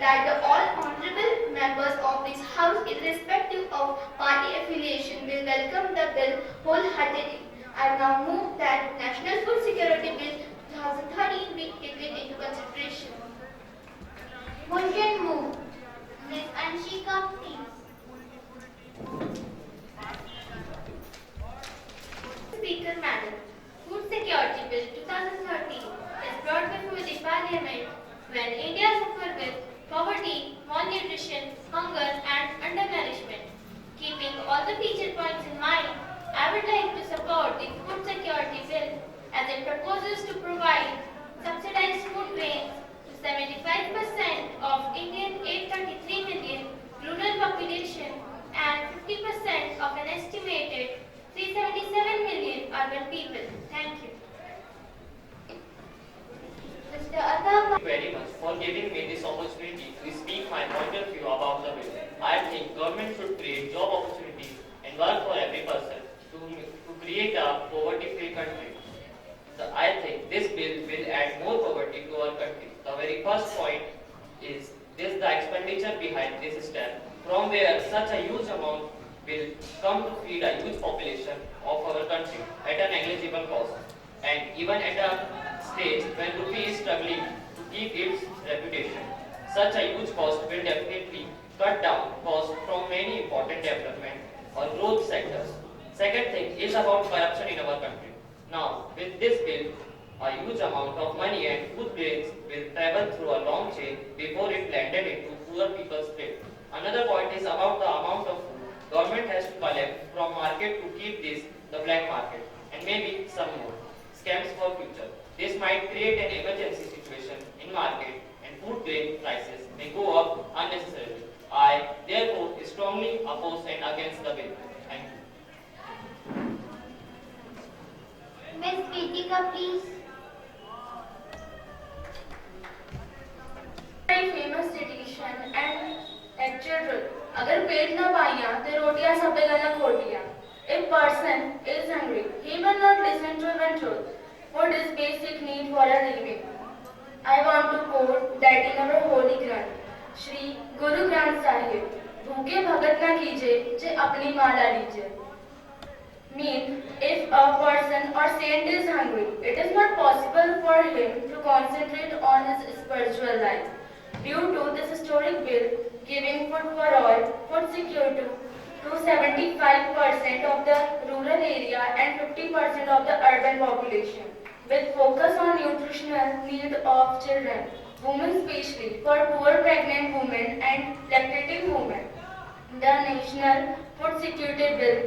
that the all honorable members of this House, irrespective of party affiliation, will welcome the bill wholeheartedly. I now move that National Food Security Bill 2013 be taken into consideration. Motion moved. Ms. Anshika, please. Speaker, Madam, Food Security Bill 2013 is brought before the Parliament when India suffers with poverty, malnutrition, hunger and undernourishment. Keeping all the feature points in mind, I would like to support the Food Security Bill as it proposes to provide subsidized food grains to 75% of Indian 833 million rural population and 50% of an estimated 377 million urban people. Thank you. Mr. Atal. Thank you very much for giving me this opportunity to speak my point of view about the bill. I think government should create job opportunities and work for every person to create a poverty-free country. I think this bill will add more poverty to our country. The very first point is this: the expenditure behind this step, from where such a huge amount will come to feed a huge population of our country at a negligible cost, and even at a stage when rupee is struggling to keep its reputation. Such a huge cost will definitely cut down costs from many important development or growth sectors. Second thing is about corruption in our country. Now, with this bill, a huge amount of money and food grains will travel through a long chain before it landed into poor people's plate. Another point is about the amount of food government has to collect from market to keep this the black market, and maybe some more scams for future. This might create an emergency situation in market, and food grain prices may go up unnecessarily. I, therefore, strongly oppose and against the bill. Thank you. Miss Kritika, please. Very famous dietitian and lecturer. अगर पेट न पाइया तो रोटियां सपेगा न खोटियां. If person is hungry, he will not listen to even truth. Food is basic need for a living. I want to quote that in our holy Granth, Shri Guru Granth Sahib, भूखे भगत न कीजिए, जे अपनी माला लीजिए. Mean, if a person or saint is hungry, it is not possible for him to concentrate on his spiritual life. Due to this historic bill giving food for all, food security to 75% of the rural area and 50% of the urban population, with focus on nutritional need of children, women especially, for poor pregnant women and lactating women. The National Food Security Bill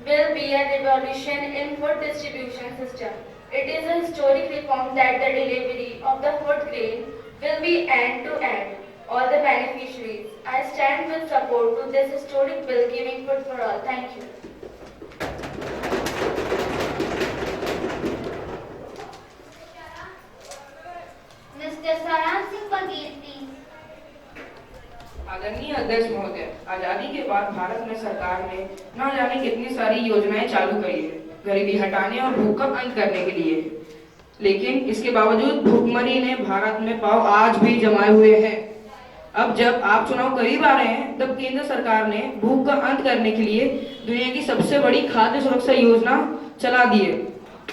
will be a revolution in food distribution system. It is a historic reform that the delivery of the food grain will be end-to-end. All the beneficiaries. I stand with support to this historic bill giving food for all. Thank you. Mr. Saran Singh Baghel, please. आदरणीय अध्यक्ष महोदय, आजादी के बाद भारत में सरकार ने न जाने कितनी सारी योजनाएं चालू करी है गरीबी हटाने और भूख का अंत करने के लिए, लेकिन इसके बावजूद भूखमरी ने भारत में पांव आज भी जमाए हुए हैं। अब जब आप चुनाव करीब आ रहे हैं, तब केंद्र सरकार ने भूख का अंत करने के लिए दुनिया की सबसे बड़ी खाद्य सुरक्षा योजना चला दी है।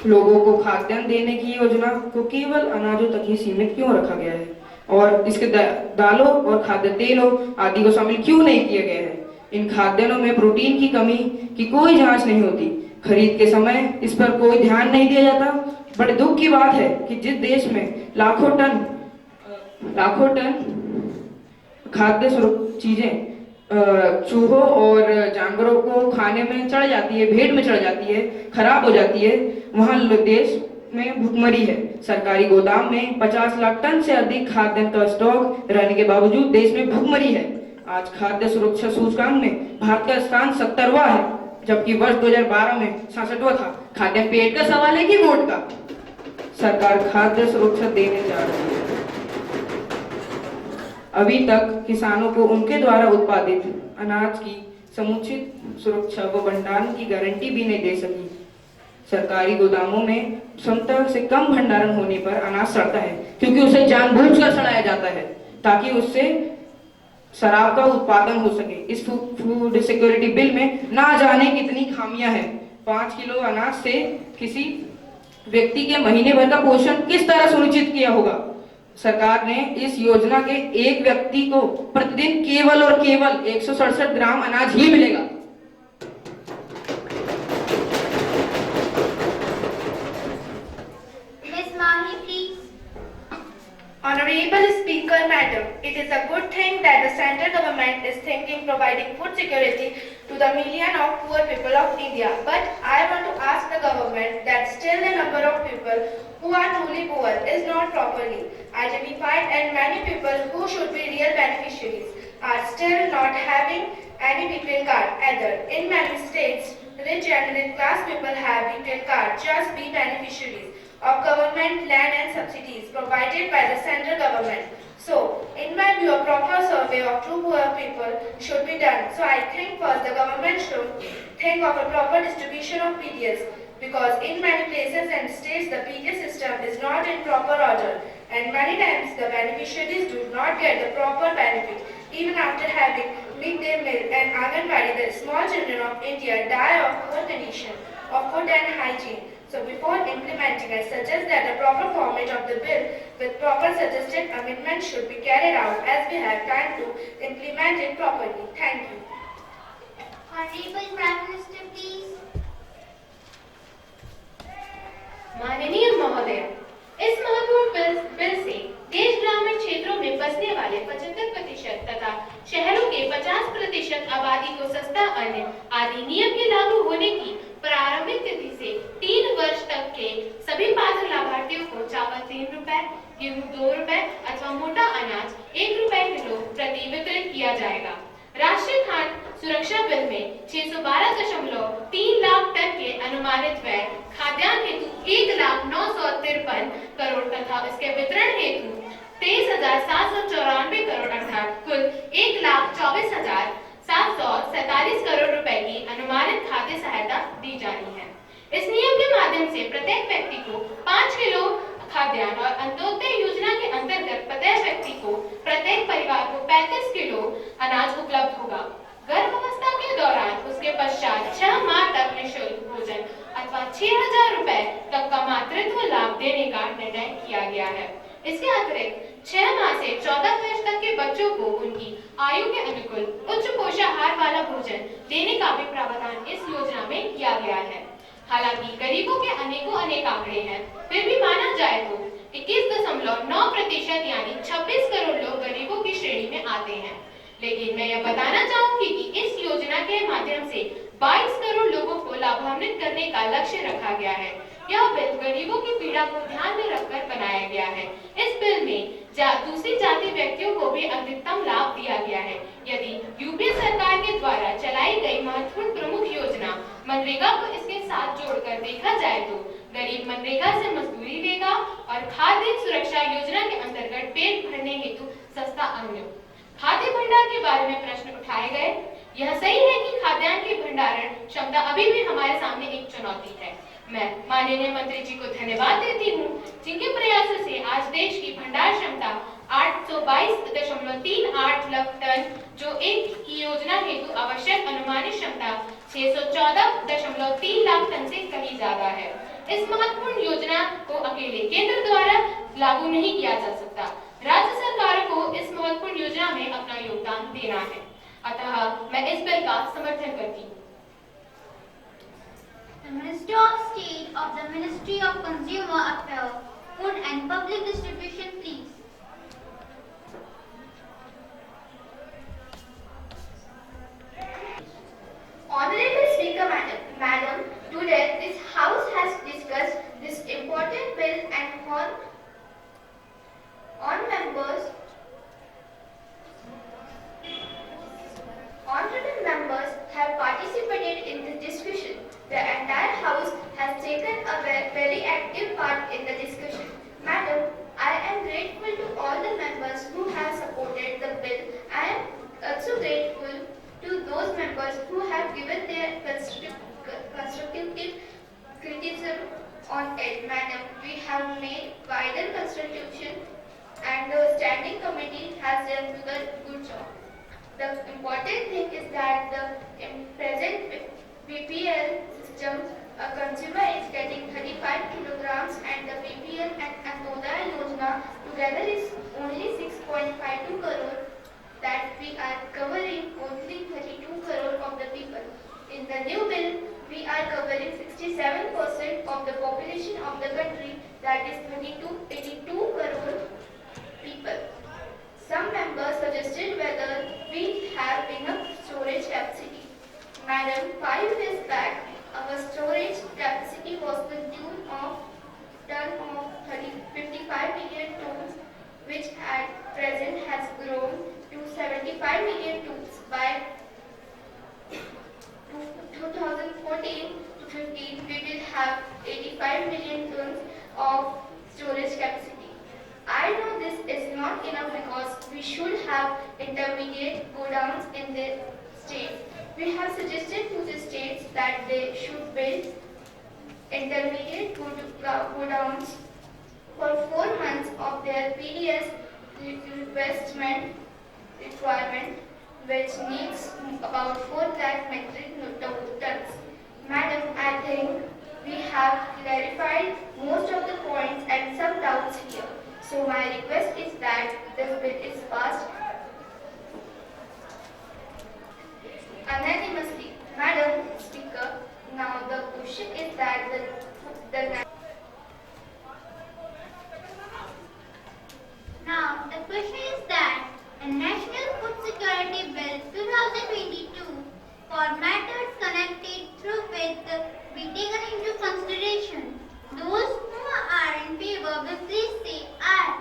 लोगों को खाद्यान्न देने की योजना को केवल अनाजों तक ही सीमित क्यों रखा गया है और इसके दालों और खाद्य तेलों आदि को शामिल क्यों नहीं किया गया है? इन खाद्यान्नों में प्रोटीन की कमी की कोई जांच नहीं होती। खरीद के समय इस पर कोई ध्यान नहीं दिया जाता। बड़े दुख की बात है कि जिस देश में लाखों टन खाद्य चीजें चूहों और जानवरों को खाने में चढ़ जाती है, भेड़ में चढ़ जाती है, खराब हो जाती है, वहाँ देश में भूखमरी है। सरकारी गोदाम में 50 लाख टन से अधिक खाद्यान्न का स्टॉक रहने के बावजूद देश में भूखमरी है। आज खाद्य सुरक्षा सूचकांक में भारत का स्थान 70वां है, जबकि वर्ष 2012 में 66वां था। खाद्यान्न पेट का सवाल है कि वोट का? सरकार खाद्य सुरक्षा देने जा रही है। अभी तक किसानों को उनके द्वारा उत्पादित अनाज की समुचित सुरक्षा व भंडारण की गारंटी भी नहीं दे सकी। सरकारी गोदामों में क्षमता से कम भंडारण होने पर अनाज सड़ता है, क्योंकि उसे जानबूझकर सड़ाया जाता है ताकि उससे शराब का उत्पादन हो सके। इस फूड सिक्योरिटी बिल में ना जाने कितनी खामियां हैं। 5 किलो अनाज से किसी व्यक्ति के महीने भर का पोषण किस तरह सुनिश्चित किया होगा? सरकार ने इस योजना के एक व्यक्ति को प्रतिदिन केवल और केवल 167 ग्राम अनाज ही मिलेगा। Miss Mahi, please. Honorable Speaker, Madam, it is a good thing that the central government is thinking providing food security to the million of poor people of India. But I want to ask the government that still the number of people who are truly poor is not properly identified, and many people who should be real beneficiaries are still not having any BPL card either. In many states, rich and middle class people have BPL card, just be beneficiaries of government land and subsidies provided by the central government. So, in my view, a proper survey of true poor people should be done. So I think first the government should think of a proper distribution of PDS, because in many places and states the PDS system is not in proper order, and many times the beneficiaries do not get the proper benefit. Even after having midday meal and Anganwadi, the small children of India die of poor condition of food and hygiene. So before implementing, I suggest that a proper format of the bill with proper suggested amendments should be carried out, as we have time to implement it properly. Thank you. Honorable Prime Minister, please. माननीय महोदय, इस महत्वपूर्ण bill से देश ग्रामीण क्षेत्रों में बसने वाले 75% तथा शहरों के 50% आबादी को सस्ता अन्न अधिनियम के लागू होने की प्रारंभिक तिथि से 3 वर्ष तक के सभी पात्र लाभार्थियों को चावल 3 रुपए, गेहूं 2 रुपए अथवा मोटा अनाज 1 रुपए किलो प्रति वितरित किया जाएगा। राष्ट्रीय खाद्य सुरक्षा बिल में 612.3 लाख टन के अनुमानित व्यय खाद्यान्न हेतु 1,09,53 करोड़ तथा इसके वितरण हेतु 23,794 करोड़ अर्थात कुल 1,24,747 करोड़ रुपए की अनुमानित खाद्य सहायता दी जानी है। इस नियम के माध्यम से प्रत्येक व्यक्ति को 5 किलो खाद्यान्न और अंत्योदय योजना के अंतर्गत प्रत्येक व्यक्ति को प्रत्येक परिवार को 35 किलो अनाज उपलब्ध होगा। गर्भावस्था के दौरान उसके पश्चात 6 माह तक निःशुल्क भोजन अथवा 6,000 रुपए तक का मातृत्व लाभ देने का निर्णय किया गया है। इसके अतिरिक्त 6 माह से 14 वर्ष तक के बच्चों को उनकी आयु के अनुकूल उच्च पोषाहार वाला भोजन देने का भी प्रावधान इस योजना में किया गया है। हालांकि गरीबों के अनेक आंकड़े हैं, फिर भी माना जाए तो 21.9% यानी 26 करोड़ लोग गरीबों की श्रेणी में आते हैं। लेकिन मैं यह बताना चाहूंगी कि इस योजना के माध्यम से 22 करोड़ लोगों को लाभान्वित करने का लक्ष्य रखा गया है। यह बिल गरीबों की पीड़ा को ध्यान में रखकर बनाया गया है। इस बिल में दूसरी जाति व्यक्तियों को भी अधिकतम लाभ दिया गया है। यदि यूपीए सरकार के द्वारा चलाई गई महत्वपूर्ण प्रमुख योजना मनरेगा को इसके साथ जोड़कर देखा जाए तो गरीब मनरेगा से मजदूरी लेगा और खाद्य सुरक्षा योजना के अंतर्गत पेट भरने हेतु सस्ता अन्न। खाद्य भंडार के बारे में प्रश्न उठाए गए। यह सही है कि खाद्यान्न की भंडारण क्षमता अभी भी हमारे सामने एक चुनौती है। मैं माननीय मंत्री जी को धन्यवाद देती हूँ, जिनके प्रयासों से आज देश की भंडार क्षमता 822.38 लाख टन, जो एक की योजना हेतु आवश्यक अनुमानित क्षमता 614.3 लाख टन से कहीं ज्यादा है। इस महत्वपूर्ण योजना को अकेले केंद्र द्वारा लागू नहीं किया जा सकता। राज्य सरकारों को इस महत्वपूर्ण योजना में अपना योगदान देना है। अतः मैं इस बिल का समर्थन करती हूँ। The Minister of State of the Ministry of Consumer Affairs, Food and Public Distribution, please. Honorable Speaker, Madam, today this House has discussed this important bill and honorable members have participated in this discussion. The entire House has taken a very active part in the discussion. Madam, I am grateful to all the members who have supported the bill. I am also grateful to those members who have given their constructive criticism on it. Madam, we have made wider constitution and the standing committee has done a good job. The important thing is that the present BPL system, a consumer is getting 35 kilograms and the BPL and Antoda Yojana together is only 6.52 crore, that we are covering only 32 crore of the people. In the new bill, we are covering 67% of the population of the country, that is 82 crore people. Some members suggested whether we have enough storage capacity. Madam, 5 years back, our storage capacity was the tune of 55 million tons, which at present has grown to 75 million tons. By 2014 to 15, we will have 85 million tons of storage capacity. I know this is not enough because we should have intermediate godowns in the states. We have suggested to the states that they should build intermediate godowns for 4 months of their PDS investment requirement, which needs about 4 lakh metric tons. Madam, I think we have clarified most of the points and some doubts here. So my request is that this bill is passed unanimously. Madam Speaker, now the question is that Now the question is that a National Food Security Bill 2022 for matters connected through with be taken into consideration. Those who are in favor will please say aye.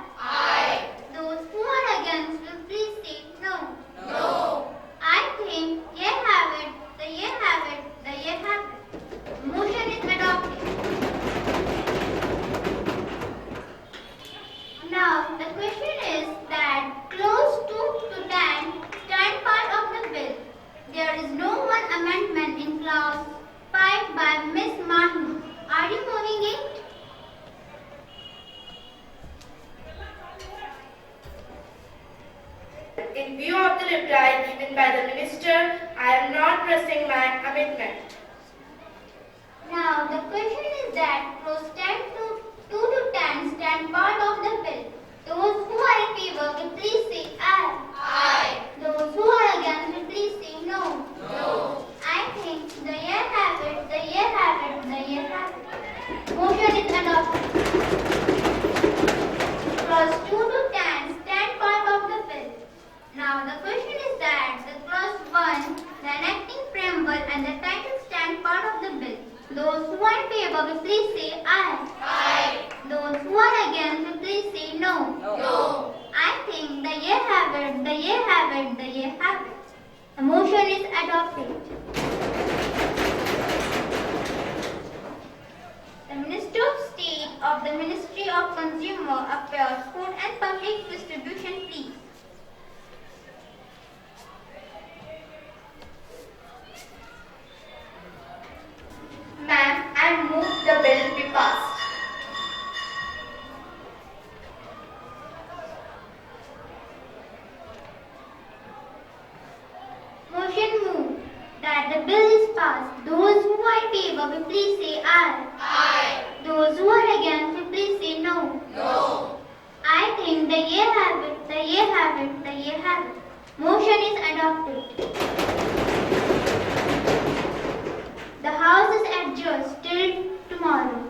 In view of the reply given by the Minister, I am not pressing my amendment. Now the question is that pros 2 to 10 stand part of the bill. Those who are in favor will please say aye. Aye. Those who are against will please say no. No. I think the year have it, the year have it, the year have it. Motion is adopted. Clause 2 to 10 stand part of the bill. Now the question is that the clause 1, the enacting preamble and the title stand part of the bill. Those who are in favor will please say aye. Aye. Those who are against will please say no. No. I think the year have it, the year have it, the year have it. The motion is adopted. The Minister of State of the Ministry of Consumer Affairs, Food and Public Distribution, please. Ma'am, I move the bill be passed. Motion moved that the bill is passed. Those who are in favor will please say aye. Aye. Those who are against will please say no. No. I think the year have it, the year have it, the year have it. Motion is adopted. The House is adjourned till tomorrow.